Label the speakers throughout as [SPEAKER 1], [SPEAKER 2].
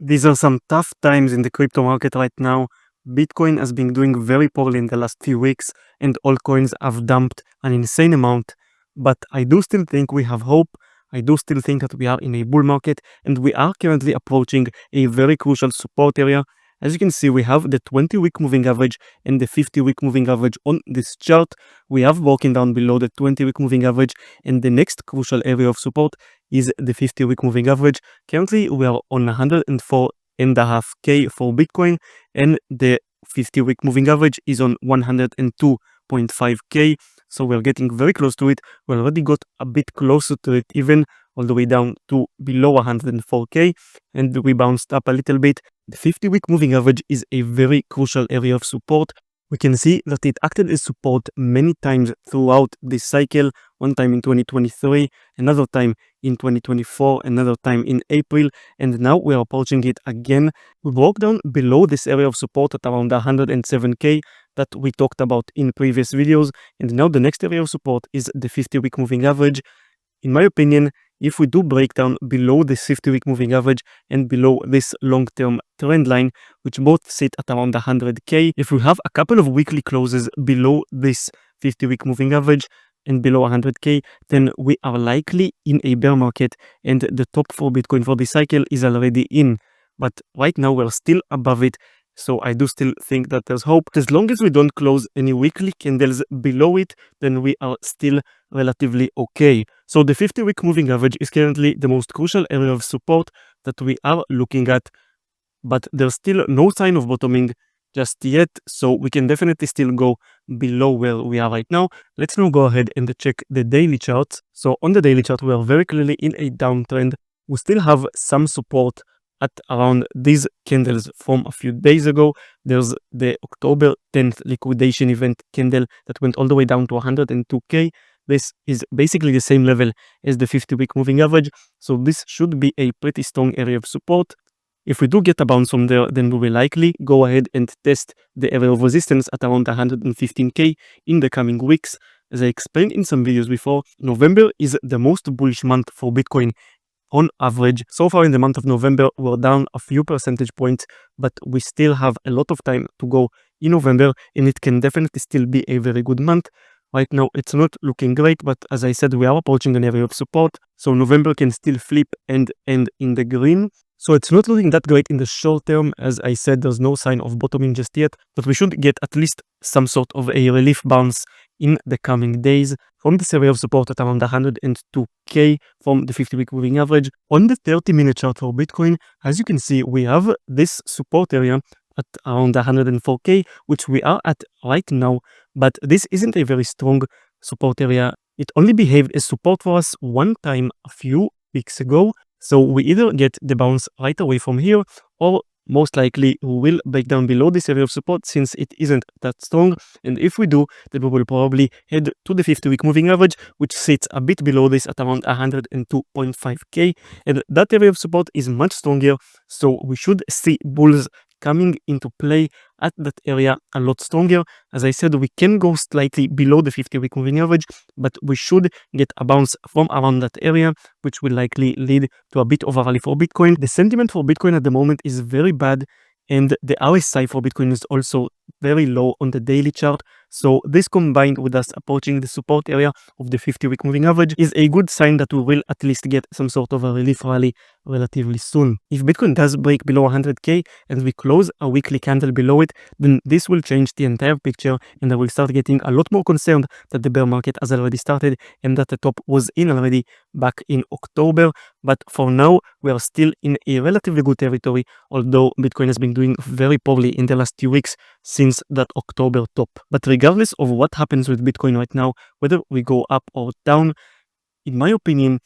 [SPEAKER 1] These are some tough times in the crypto market right now. Bitcoin has been doing very poorly in the last few weeks, and altcoins have dumped an insane amount. But I do still think we have hope. I do still think that we are in a bull market, and we are currently approaching a very crucial support area. As you can see, we have the 20-week moving average and the 50-week moving average on this chart. We have broken down below the 20-week moving average, and the next crucial area of support is the 50-week moving average. Currently, we are on 104.5K for Bitcoin, and the 50-week moving average is on 102.5K. So we're getting very close to it. We already got a bit closer to it, even all the way down to below 104K, and we bounced up a little bit. The 50-week moving average is a very crucial area of support. We can see that it acted as support many times throughout this cycle, one time in 2023, another time in 2024, another time in April, and now we are approaching it again. We broke down below this area of support at around 107K that we talked about in previous videos, and now the next area of support is the 50-week moving average. In my opinion, if we do break down below this 50-week moving average and below this long-term trend line, which both sit at around 100K, if we have a couple of weekly closes below this 50-week moving average and below 100K, then we are likely in a bear market, and the top for Bitcoin for this cycle is already in. But right now we're still above it, so I do still think that there's hope. As long as we don't close any weekly candles below it, then we are still relatively okay. So the 50-week moving average is currently the most crucial area of support that we are looking at, but there's still no sign of bottoming just yet, so we can definitely still go below where we are right now. Let's now go ahead and check the daily charts. So on the daily chart, we are very clearly in a downtrend. We still have some support at around these candles from a few days ago. There's the October 10th liquidation event candle that went all the way down to 102K. This is basically the same level as the 50-week moving average, so this should be a pretty strong area of support. If we do get a bounce from there, then we will likely go ahead and test the area of resistance at around 115K in the coming weeks. As I explained in some videos before, November is the most bullish month for Bitcoin on average. So far in the month of November, we're down a few percentage points, but we still have a lot of time to go in November, and it can definitely still be a very good month. Right now, it's not looking great, but as I said, we are approaching an area of support, so November can still flip and end in the green. So it's not looking that great in the short term. As I said, there's no sign of bottoming just yet, but we should get at least some sort of a relief bounce in the coming days from this area of support at around 102K from the 50-week moving average. On the 30-minute chart for Bitcoin, as you can see, we have this support area at around 104K, which we are at right now, but this isn't a very strong support area. It only behaved as support for us one time a few weeks ago, so we either get the bounce right away from here, or most likely we will break down below this area of support since it isn't that strong. And if we do, then we will probably head to the 50-week moving average, which sits a bit below this at around 102.5K. And that area of support is much stronger, so we should see bulls coming into play at that area a lot stronger. As I said, we can go slightly below the 50-week moving average, but we should get a bounce from around that area, which will likely lead to a bit of a rally for Bitcoin. The sentiment for Bitcoin at the moment is very bad, and the RSI for Bitcoin is also very low on the daily chart. So this, combined with us approaching the support area of the 50-week moving average, is a good sign that we will at least get some sort of a relief rally relatively soon. If Bitcoin does break below 100K and we close a weekly candle below it, then this will change the entire picture, and I will start getting a lot more concerned that the bear market has already started and that the top was in already back in October. But for now, we are still in a relatively good territory, although Bitcoin has been doing very poorly in the last few weeks since that October top. But regardless of what happens with Bitcoin right now, whether we go up or down, in my opinion,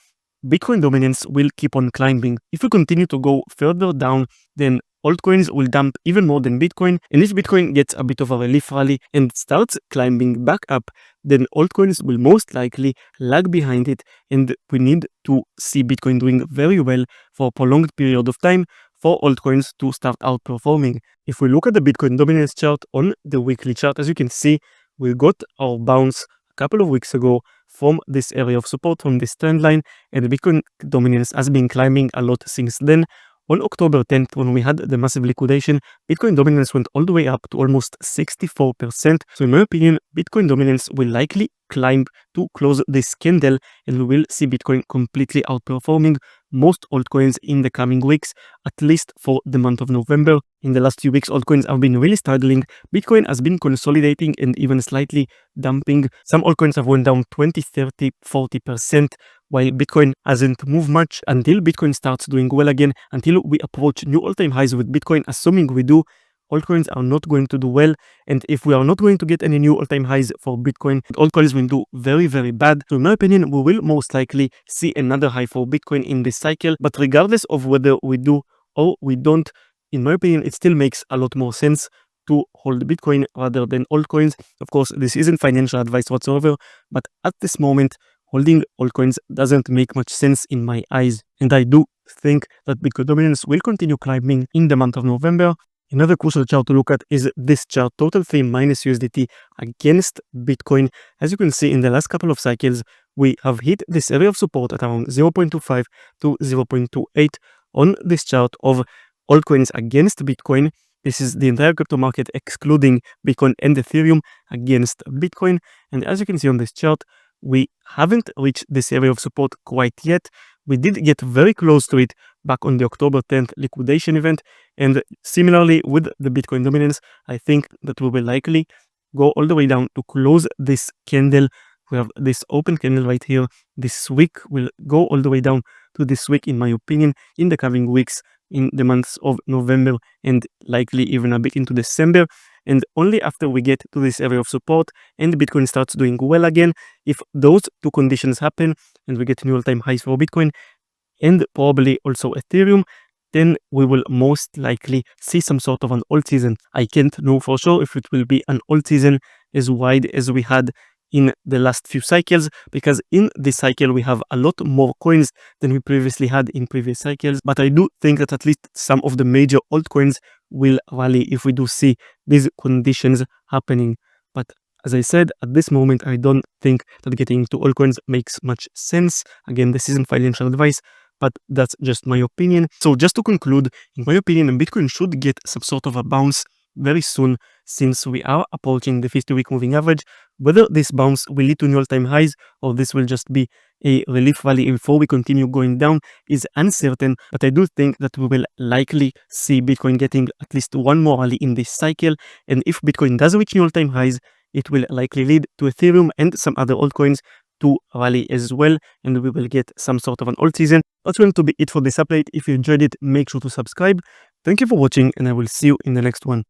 [SPEAKER 1] Bitcoin dominance will keep on climbing. If we continue to go further down, then altcoins will dump even more than Bitcoin. And if Bitcoin gets a bit of a relief rally and starts climbing back up, then altcoins will most likely lag behind it. And we need to see Bitcoin doing very well for a prolonged period of time for altcoins to start outperforming. If we look at the Bitcoin dominance chart on the weekly chart, as you can see, we got our bounce a couple of weeks ago from this area of support, from this trend line, and the Bitcoin dominance has been climbing a lot since then. On October 10th, when we had the massive liquidation, Bitcoin dominance went all the way up to almost 64%. So in my opinion, Bitcoin dominance will likely climb to close this candle, and we will see Bitcoin completely outperforming most altcoins in the coming weeks, at least for the month of November. In the last few weeks, altcoins have been really struggling. Bitcoin has been consolidating and even slightly dumping. Some altcoins have went down 20, 30, 40%, while Bitcoin hasn't moved much until Bitcoin starts doing well again, until we approach new all-time highs with Bitcoin. Assuming we do, altcoins are not going to do well, and if we are not going to get any new all-time highs for Bitcoin, altcoins will do very, very bad. So in my opinion, we will most likely see another high for Bitcoin in this cycle. But regardless of whether we do or we don't, in my opinion, it still makes a lot more sense to hold Bitcoin rather than altcoins. Of course, this isn't financial advice whatsoever, but at this moment, holding altcoins doesn't make much sense in my eyes. And I do think that Bitcoin dominance will continue climbing in the month of November. Another crucial chart to look at is this chart, total theme minus USDT against Bitcoin. As you can see, in the last couple of cycles, we have hit this area of support at around 0.25 to 0.28 on this chart of altcoins against Bitcoin. This is the entire crypto market excluding Bitcoin and Ethereum against Bitcoin. And as you can see on this chart, we haven't reached this area of support quite yet. We did get very close to it back on the October 10th liquidation event. And similarly with the Bitcoin dominance, I think that we will likely go all the way down to close this candle. We have this open candle right here. This wick will go all the way down to this wick, in my opinion, in the coming weeks, in the months of November and likely even a bit into December. And only after we get to this area of support and Bitcoin starts doing well again, if those two conditions happen and we get new all-time highs for Bitcoin and probably also Ethereum, then we will most likely see some sort of an alt season. I can't know for sure if it will be an alt season as wide as we had in the last few cycles, because in this cycle we have a lot more coins than we previously had in previous cycles. But I do think that at least some of the major altcoins will rally if we do see these conditions happening. But as I said, at this moment, I don't think that getting into altcoins makes much sense. Again, this isn't financial advice, but that's just my opinion. So just to conclude, in my opinion, Bitcoin should get some sort of a bounce very soon, since we are approaching the 50-week moving average. Whether this bounce will lead to new all-time highs or this will just be a relief rally before we continue going down is uncertain, but I do think that we will likely see Bitcoin getting at least one more rally in this cycle. And if Bitcoin does reach new all-time highs, it will likely lead to Ethereum and some other altcoins to rally as well, and we will get some sort of an alt season. That's going to be it for this update. If you enjoyed it, make sure to subscribe. Thank you for watching, and I will see you in the next one.